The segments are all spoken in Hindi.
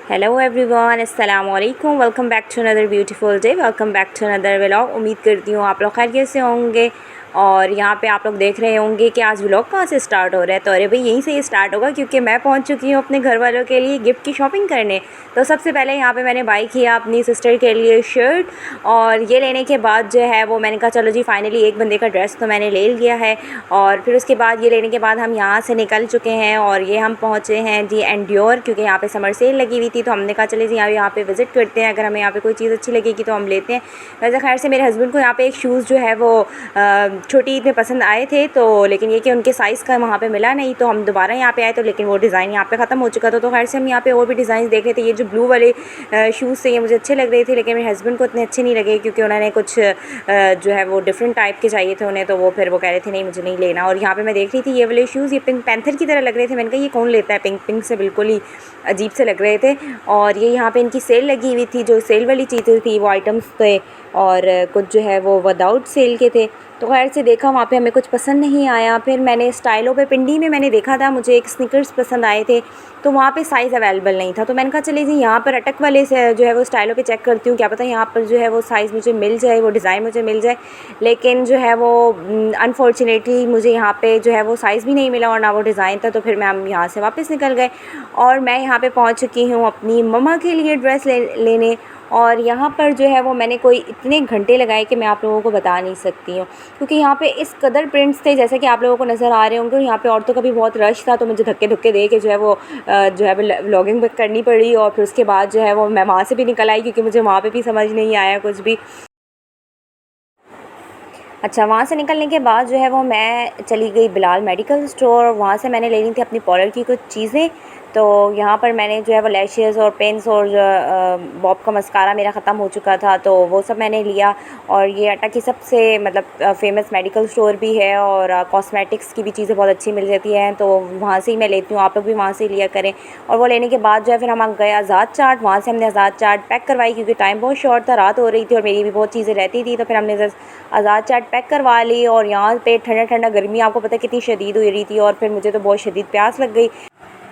हेलो एवरीवन, अस्सलाम वालेकुम। Welcome back to another beautiful day. Welcome back to another vlog. उम्मीद करती हूँ आप लोग खैरियत से होंगे। और यहाँ पे आप लोग देख रहे होंगे कि आज व्लॉग कहाँ से स्टार्ट हो रहा है। तो अरे भाई, यहीं से ही स्टार्ट होगा क्योंकि मैं पहुँच चुकी हूँ अपने घर वालों के लिए गिफ्ट की शॉपिंग करने। तो सबसे पहले यहाँ पे मैंने बाई किया अपनी सिस्टर के लिए शर्ट, और ये लेने के बाद जो है वो मैंने कहा चलो जी फाइनली एक बंदे का ड्रेस तो मैंने ले लिया है। और फिर उसके बाद ये लेने के बाद हम यहाँ से निकल चुके हैं और ये हम पहुँचे हैं जी एंड्योर, क्योंकि यहाँ पे समर सेल लगी हुई थी। तो हमने कहा चले जी यहाँ पे विज़िट करते हैं, अगर हमें यहाँ पे कोई चीज़ अच्छी लगेगी तो हम लेते हैं। वैसे खैर से मेरे हस्बैंड को यहाँ पे एक शूज़ जो है वो छोटी ईद में पसंद आए थे, तो लेकिन ये कि उनके साइज़ का वहाँ पे मिला नहीं, तो हम दोबारा यहाँ पे आए तो लेकिन वो डिज़ाइन यहाँ पे ख़त्म हो चुका था। तो खैर से हम यहाँ पे और भी डिज़ाइन देख रहे थे। ये जो ब्लू वाले शूज़ थे ये मुझे अच्छे लग रहे थे, लेकिन मेरे हस्बैंड को इतने अच्छे नहीं लगे क्योंकि उन्होंने कुछ जो है वो डिफरेंट टाइप के चाहिए थे उन्हें। तो वो फिर वो कह रहे थे नहीं मुझे नहीं लेना। और यहाँ पे मैं देख रही थी ये वाले शूज़, ये पिंक पैंथर की तरह लग रहे थे। मैंने कहा ये कौन लेता है, पिंक पिंक से बिल्कुल ही अजीब से लग रहे थे। और ये यहाँ पे इनकी सेल लगी हुई थी, जो सेल वाली चीज़ें थी वो आइटम्स थे, और कुछ जो है वो विदाउट सेल के थे। तो खैर से देखा वहाँ पे हमें कुछ पसंद नहीं आया। फिर मैंने स्टाइलों पे पिंडी में मैंने देखा था, मुझे एक स्निकर्स पसंद आए थे, तो वहाँ पे साइज़ अवेलेबल नहीं था। तो मैंने कहा चलिए जी यहाँ पर अटक वाले से जो है वो स्टाइलों पे चेक करती हूँ, क्या पता यहाँ पर जो है वो साइज़ मुझे मिल जाए, वो डिज़ाइन मुझे मिल जाए। लेकिन जो है वो अनफॉर्चुनेटली मुझे यहाँ पे जो है वो साइज़ भी नहीं मिला और ना वो डिज़ाइन था। तो फिर हम यहाँ से वापस निकल गए और मैं यहाँ पे पहुँच चुकी हूँ अपनी मम्मा के लिए ड्रेस लेने। और यहाँ पर जो है वो मैंने कोई इतने घंटे लगाए कि मैं आप लोगों को बता नहीं सकती हूँ, क्योंकि यहाँ पे इस कदर प्रिंट्स थे जैसे कि आप लोगों को नज़र आ रहे होंगे। यहाँ पे औरतों का भी बहुत रश था, तो मुझे धक्के धक्के दे के जो है वो व्लॉगिंग करनी पड़ी। और फिर उसके बाद जो है वो मैं वहाँ से भी निकल आई क्योंकि मुझे वहाँ पे भी समझ नहीं आया कुछ भी। अच्छा, वहाँ से निकलने के बाद जो है वो मैं चली गई बिलाल मेडिकल स्टोर, वहाँ से मैंने लेनी थी अपनी पार्लर की कुछ चीज़ें। तो यहाँ पर मैंने जो है वो लैशेस और पेंस और बॉब का मस्कारा मेरा ख़त्म हो चुका था, तो वो सब मैंने लिया। और ये अटा की सबसे मतलब फ़ेमस मेडिकल स्टोर भी है, और कॉस्मेटिक्स की भी चीज़ें बहुत अच्छी मिल जाती हैं, तो वहाँ से ही मैं लेती हूँ। आप लोग भी वहाँ से ही लिया करें। और वो लेने के बाद जो है फिर हम गए आज़ाद चाट, वहाँ से हमने आज़ाद चाट पैक करवाई क्योंकि टाइम बहुत शॉर्ट था, रात हो रही थी और मेरी भी बहुत चीज़ें रहती थी। तो फिर हमने आज़ाद चाट पैक करवा ली। और यहाँ पे ठंडा ठंडा गर्मी आपको पता है कितनी शदीद हो रही थी, और फिर मुझे तो बहुत शदीद प्यास लग गई।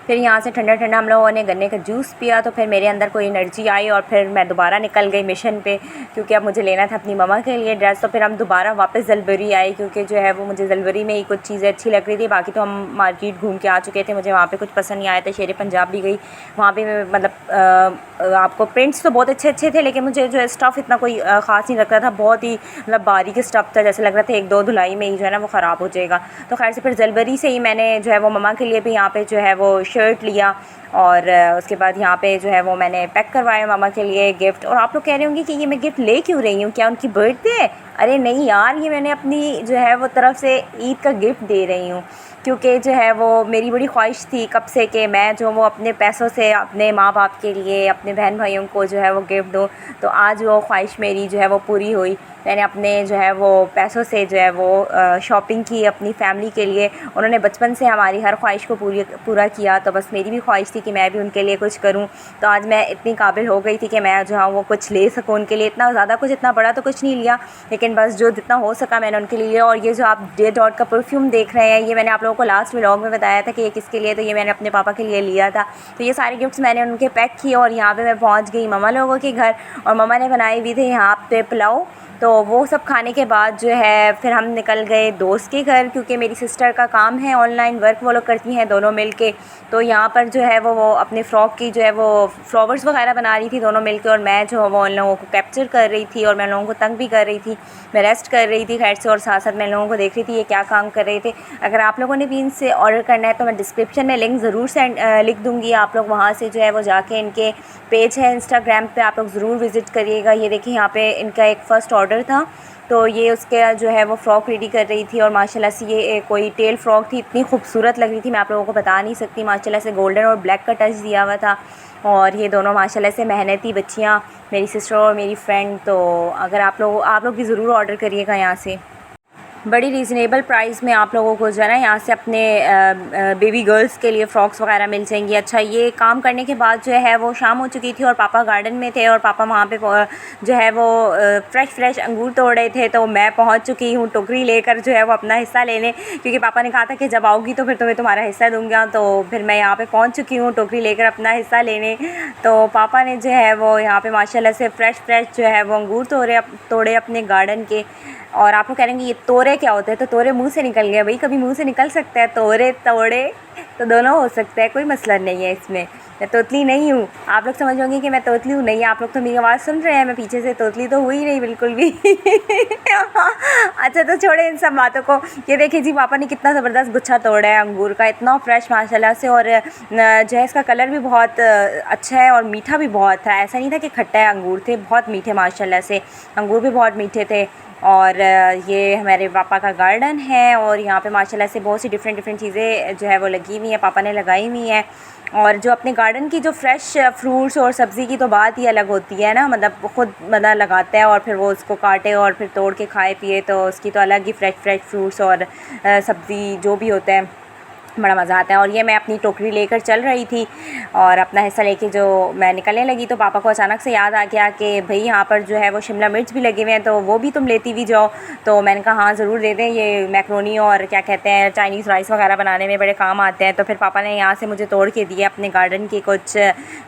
फिर यहाँ से ठंडा ठंडा हम लोगों ने गन्ने का जूस पिया, तो फिर मेरे अंदर कोई एनर्जी आई और फिर मैं दोबारा निकल गई मिशन पे, क्योंकि अब मुझे लेना था अपनी मम्मा के लिए ड्रेस। तो फिर हम दोबारा वापस जलबरी आए क्योंकि जो है वो मुझे जलबरी में ही कुछ चीज़ें अच्छी लग रही थी। बाकी तो हम मार्केट घूम के आ चुके थे, मुझे वहाँ पर कुछ पसंद नहीं आया था। शेर पंजाब भी गई, वहाँ पर मतलब आपको प्रिंट्स तो बहुत अच्छे अच्छे थे, लेकिन मुझे जो है स्टफ़ इतना कोई ख़ास नहीं लगता था। बहुत ही मतलब बारीक स्टफ़ था, जैसे लग रहा था एक दो धुलाई में ही जो है ना वो ख़राब हो जाएगा। तो खैर से फिर जलबरी से ही मैंने जो है वो मम्मा के लिए भी यहाँ पे जो है वो शर्ट लिया। और उसके बाद यहाँ पे जो है वो मैंने पैक करवाया मामा के लिए गिफ्ट। और आप लोग कह रहे होंगे कि ये मैं गिफ्ट ले क्यों रही हूँ, क्या उनकी बर्थडे है? अरे नहीं यार, ये मैंने अपनी जो है वो तरफ से ईद का गिफ्ट दे रही हूँ, क्योंकि जो है वो मेरी बड़ी ख्वाहिश थी कब से कि मैं जो वो अपने पैसों से अपने माँ बाप के लिए, अपने बहन भाइयों को जो है वो गिफ्ट दूँ। तो आज वो ख्वाहिश मेरी जो है वो पूरी हुई। मैंने अपने जो है वो पैसों से जो है वो शॉपिंग की अपनी फ़ैमिली के लिए। उन्होंने बचपन से हमारी हर ख्वाहिश को पूरा किया, तो बस मेरी भी ख्वाहिश थी कि मैं भी उनके लिए कुछ करूं। तो आज मैं इतनी काबिल हो गई थी कि मैं जो हाँ वो कुछ ले सकूं उनके लिए। इतना ज़्यादा कुछ, इतना बड़ा तो कुछ नहीं लिया, लेकिन बस जो जितना हो सका मैंने उनके लिए लिया। और ये जो आप डे डॉट का परफ्यूम देख रहे हैं, ये मैंने आप लोगों को लास्ट व्लॉग में बताया था कि ये किसके लिए, तो ये मैंने अपने पापा के लिए लिया था। तो ये सारे गिफ्ट्स मैंने उनके पैक किए और यहाँ पर मैं पहुँच गई मम्मा लोगों के घर, और मम्मा ने बनाई हुई थी यहाँ पे पुलाव। तो वो सब खाने के बाद जो है फिर हम निकल गए दोस्त के घर, क्योंकि मेरी सिस्टर का काम है ऑनलाइन वर्क वो लोग करती हैं दोनों मिलके। तो यहाँ पर जो है वो अपने फ़्रॉक की जो है वो फ्लावर्स वगैरह बना रही थी दोनों मिलके, और मैं जो है वो उन लोगों को कैप्चर कर रही थी और मैं लोगों को तंग भी कर रही थी। मैं रेस्ट कर रही थी खैर से, और साथ साथ मैं लोगों को देख रही थी ये क्या काम कर रहे थे। अगर आप लोगों ने भी इनसे ऑर्डर करना है तो मैं डिस्क्रिप्शन में लिंक ज़रूर लिख दूँगी, आप लोग वहाँ से जो है वो जाके, इनके पेज है इंस्टाग्राम पे, आप लोग ज़रूर विज़िट करिएगा। ये देखिए यहाँ पे इनका एक फ़र्स्ट ऑर्डर था, तो ये उसके जो है वो फ़्रॉक रेडी कर रही थी। और माशाल्लाह से ये कोई टेल फ्रॉक थी, इतनी खूबसूरत लग रही थी मैं आप लोगों को बता नहीं सकती। माशाल्लाह से गोल्डन और ब्लैक का टच दिया हुआ था, और ये दोनों माशाल्लाह से मेहनती बच्चियाँ, मेरी सिस्टर और मेरी फ्रेंड। तो अगर आप लोग भी ज़रूर ऑर्डर करिएगा यहाँ से। बड़ी रीज़नेबल प्राइस में आप लोगों को जो है ना यहाँ से अपने बेबी गर्ल्स के लिए फ़्रॉक्स वगैरह मिल जाएंगी। अच्छा, ये काम करने के बाद जो है वो शाम हो चुकी थी और पापा गार्डन में थे और पापा वहाँ पे जो है वो फ्रेश अंगूर तोड़ रहे थे। तो मैं पहुँच चुकी हूँ टोकरी लेकर जो है वो अपना हिस्सा लेने, क्योंकि पापा ने कहा था कि जब आओगी तो फिर तुम्हें तुम्हारा हिस्सा दूँगा। तो फिर मैं यहाँ पर पहुँच चुकी हूँ टोकरी लेकर अपना हिस्सा लेने। तो पापा ने जो है वो यहाँ पर माशाल्लाह से फ्रेश जो है वो अंगूर तोड़े अपने गार्डन के। और आप लोग कहेंगे ये तोरे क्या होते हैं, तो तोरे मुंह से निकल गए भाई, कभी मुंह से निकल सकता है, तोरे तोड़े तो दोनों हो सकता है, कोई मसला नहीं है इसमें। मैं तोतली नहीं हूँ। आप लोग समझ होंगे कि मैं तोतली हूँ, नहीं आप लोग तो मेरी आवाज़ सुन रहे हैं, मैं पीछे से तोतली तो हुई नहीं बिल्कुल भी। अच्छा, तो छोड़े इन सब बातों को। ये देखिए जी, पापा ने कितना ज़बरदस्त गुच्छा तोड़ा है अंगूर का, इतना फ्रेश माशाल्लाह से। और जो है इसका कलर भी बहुत अच्छा है और मीठा भी बहुत था। ऐसा नहीं था कि खट्टा है, अंगूर थे बहुत मीठे माशाल्लाह से, अंगूर भी बहुत मीठे थे। और ये हमारे पापा का गार्डन है और यहाँ पे माशाल्लाह से बहुत सी डिफरेंट चीज़ें जो है वो लगी हुई हैं, पापा ने लगाई हुई हैं। और जो अपने गार्डन की जो फ्रेश फ्रूट्स और सब्ज़ी की तो बात ही अलग होती है ना, मतलब ख़ुद बंदा लगाता है और फिर वो उसको काटे और फिर तोड़ के खाए पिए, तो उसकी तो अलग ही फ्रेश फ्रूट्स और सब्ज़ी जो भी होता है, बड़ा मज़ा आता है। और ये मैं अपनी टोकरी लेकर चल रही थी और अपना हिस्सा लेके जो मैं निकलने लगी, तो पापा को अचानक से याद आ गया कि भाई यहाँ पर जो है वो शिमला मिर्च भी लगे हुए हैं, तो वो भी तुम लेती हुई जाओ। तो मैंने कहा हाँ ज़रूर दे दें, ये मैक्रोनी और क्या कहते हैं चाइनीज़ राइस वगैरह बनाने में बड़े काम आते हैं। तो फिर पापा ने यहाँ से मुझे तोड़ के दिए अपने गार्डन की कुछ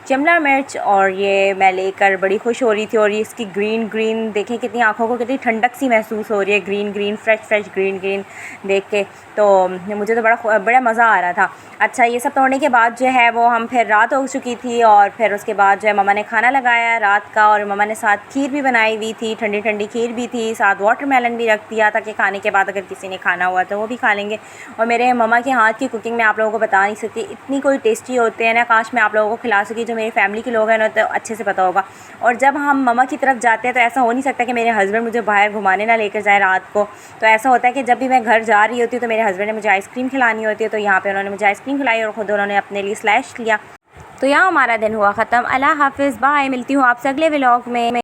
शिमला मिर्च, और ये मैं लेकर बड़ी खुश हो रही थी। और ये इसकी ग्रीन देखें कितनी आँखों को कितनी ठंडक सी महसूस हो रही है, ग्रीन फ्रेश ग्रीन देख के, तो मुझे तो बड़ा मज़ा आ रहा था। अच्छा, ये सब तोड़ने के बाद जो है वो हम फिर रात हो चुकी थी और फिर उसके बाद जो है मम्मा ने खाना लगाया रात का, और मम्मा ने साथ खीर भी बनाई हुई थी, ठंडी खीर भी थी, साथ वाटरमेलन भी रख दिया ताकि खाने के बाद अगर किसी ने खाना हुआ तो वो भी खा लेंगे। और मेरे मम्मा के हाथ की कुकिंग मैं आप लोगों को बता नहीं सकती, इतनी कोई टेस्टी होते हैं ना, काश मैं आप लोगों को खिला सकी। जो मेरी फैमिली के लोग हैं ना तो अच्छे से पता होगा। और जब हम मम्मा की तरफ जाते हैं तो ऐसा हो नहीं सकता कि मेरे हस्बैंड मुझे बाहर घुमाने ना लेकर जाए रात को। तो ऐसा होता है कि जब भी मैं घर जा रही होती हूँ तो मेरे हस्बैंड ने मुझे आइसक्रीम खिलानी होती है, तो यहाँ पे उन्होंने मुझे आइसक्रीम खिलाई और ख़ुद उन्होंने अपने लिए स्लैश लिया। तो यहाँ हमारा दिन हुआ ख़त्म। अल्लाह हाफ़िज़, बाय, मिलती हूँ आपसे अगले व्लॉग में।